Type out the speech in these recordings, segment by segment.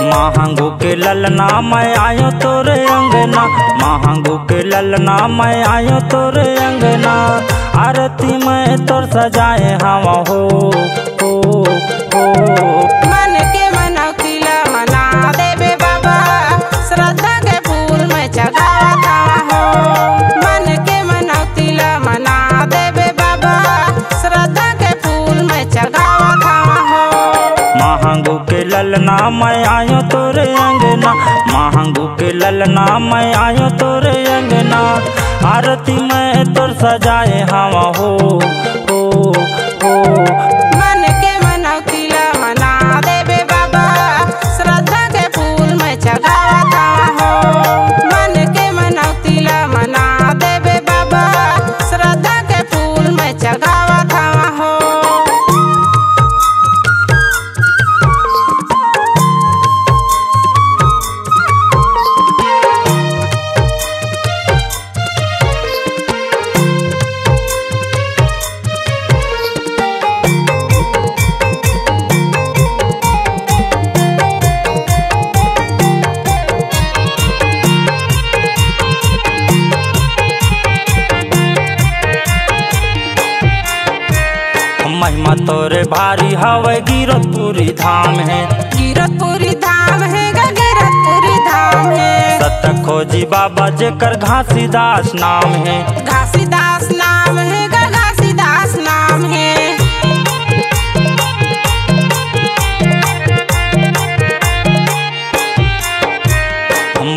महंगू के ललना मैं आयो तोरे अंगना, महंगू के ललना मैं आयो तोरे अंगना। आरती में तोर सजाए हवा हो मन के मनौतीला मना देवे बाबा, श्रद्धा के फूल में चढ़ावत हो। मन के मनौतीला मना देवे बाबा, श्रद्धा के फूल में चढ़ावत हो। महंगू के ललना मैं आयो तोरे अंगना, महंगू के ललना मैं आयो तोरे अंगना। आरती में तोर सजाए हवा हो मन के मनौतीला मना देवे बाबा, श्रद्धा के फूल में चढ़ावत हो। मन के मनौतीला मना देवे बाबा, श्रद्धा के फूल में चढ़ावत हो। महिमा तोरे भारी हवे गिरतपुरी धाम है, गिरतपुरी धाम है गिरतपुरी धाम है। सत खोजी बाबा जेकर घासीदास नाम है, घासीदास नाम है घासीदास नाम है।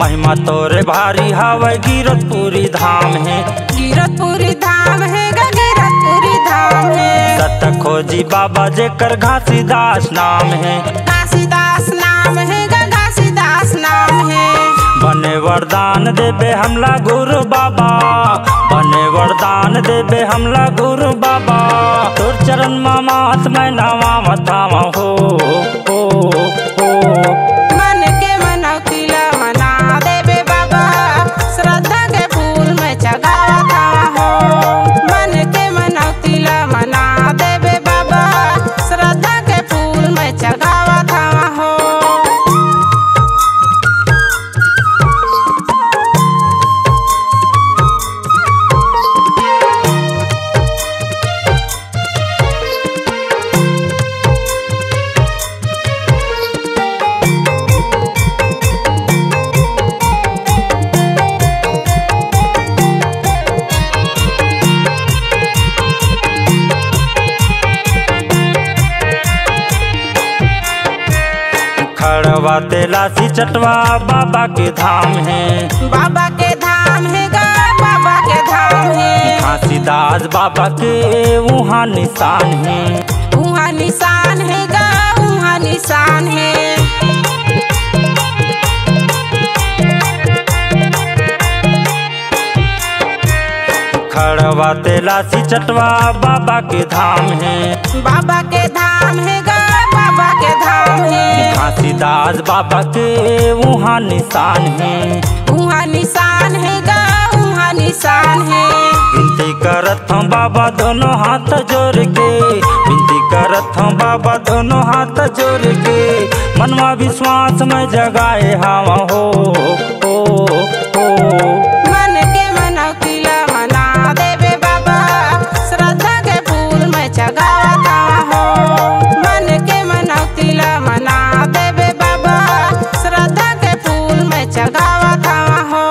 महिमा तोरे भारी हवे गिरतपुरी धाम है, गिरतपुरी धाम है गिरतपुरी धाम है। सत खोजी बाबा जेकर घासीदास नाम है, घासीदास नाम है घासीदास नाम है। बने वरदान देबे हमला गुरु बाबा, बने वरदान देबे हमला गुरु बाबा। तोर चरण मामात मैं नवा मथावा हो मन के मनौतीला मना देवे बाबा, श्रद्धा के फूल में चढ़ावत हो। मन के मनौतीला मना देवे बाबा, श्रद्धा के फूल में चढ़ावत हो। खड़वा तेलासी चटवा बाबा के धाम है, बाबा के धाम है बाबा के धाम है। घासीदास बाबा के वहाँ निशान है, वहाँ निशान है वहाँ निशान है। खड़वा तेलासी चटवा बाबा के धाम है, बाबा के धाम है बाबा के धाम है। घासीदास बाबा के वहाँ निशान है, वहाँ निशान है वहाँ निशान है। विनती करत हूँ बाबा दोनों हाथ जोड़ के, विनती करत हूँ बाबा दोनों हाथ जोड़ के। मनवा विश्वास में जगाए हवा हो मन के मनौतीला मना देवे बाबा, श्रद्धा के फूल में चढ़ावत हो। मन के मनौतीला मना देवे बाबा, श्रद्धा के फूल में चढ़ावत हो।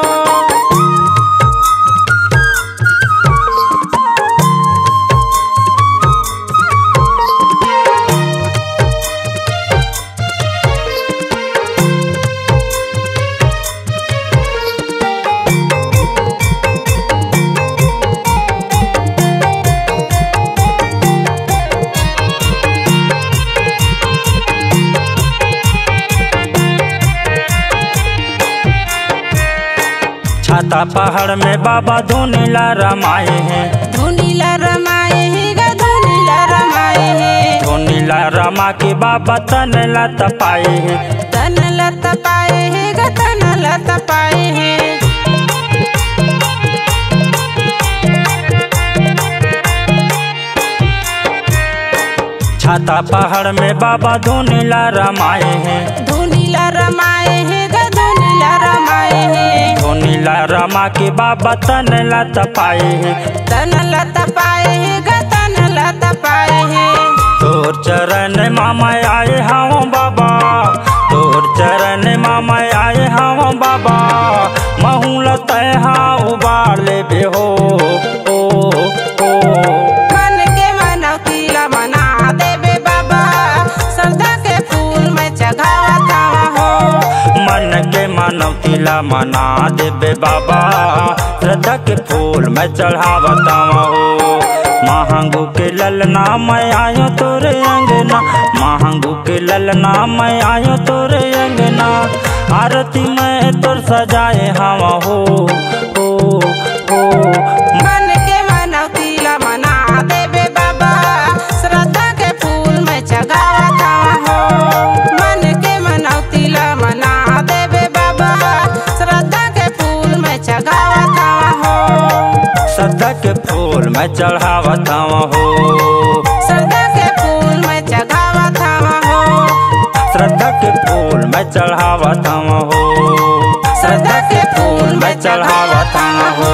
छाता पहाड़ में बाबा धुनीला रमाए हैं, धुनीला रमाए हैं ग धुनीला रमाए हैं। धुनीला रमा के बाबा तनला तपाए हैं, तनला तपाए हैं ग तनला तपाए हैं। छाता पहाड़ में बाबा धुनीला रमाए हैं, धुनीला रमाए हैं ग धुनीला रमाए हैं। धुनीला रमा के बाबा तनला तपाए हैं, तनला तपाए हैं ग तनला तपाए हैं। तोर चरण मामा आए हाँ बाबा, तोर चरण मामा आए हाँ बाबा, महूला तय हाँ उबार ले बे हो मन के मनौती ला मना देबे बाबा, श्रद्धा के फूल में चढ़ावत हो। मन के मनौती ला मना देबे बाबा, श्रद्धा के फूल में चढ़ावत हो। महंगू के ललना मैं आयो तोरे अंगना, महंगू के ललना मैं आयो तोरे अंगना, आरती में तोर सजाए हवा हो। मन के मनौती ला मना देबे बाबा, श्रद्धा के फूल में चढ़ावत हो। मन के मनौती ला मना देबे बाबा, श्रद्धा के फूल में चढ़ावत हो। श्रद्धा के फूल में चढ़ावत हो, श्रद्धा के फूल में चढ़ावत हो। श्रद्धा के फूल में चढ़ावत हो, श्रद्धा के फूल में चढ़ावत हो।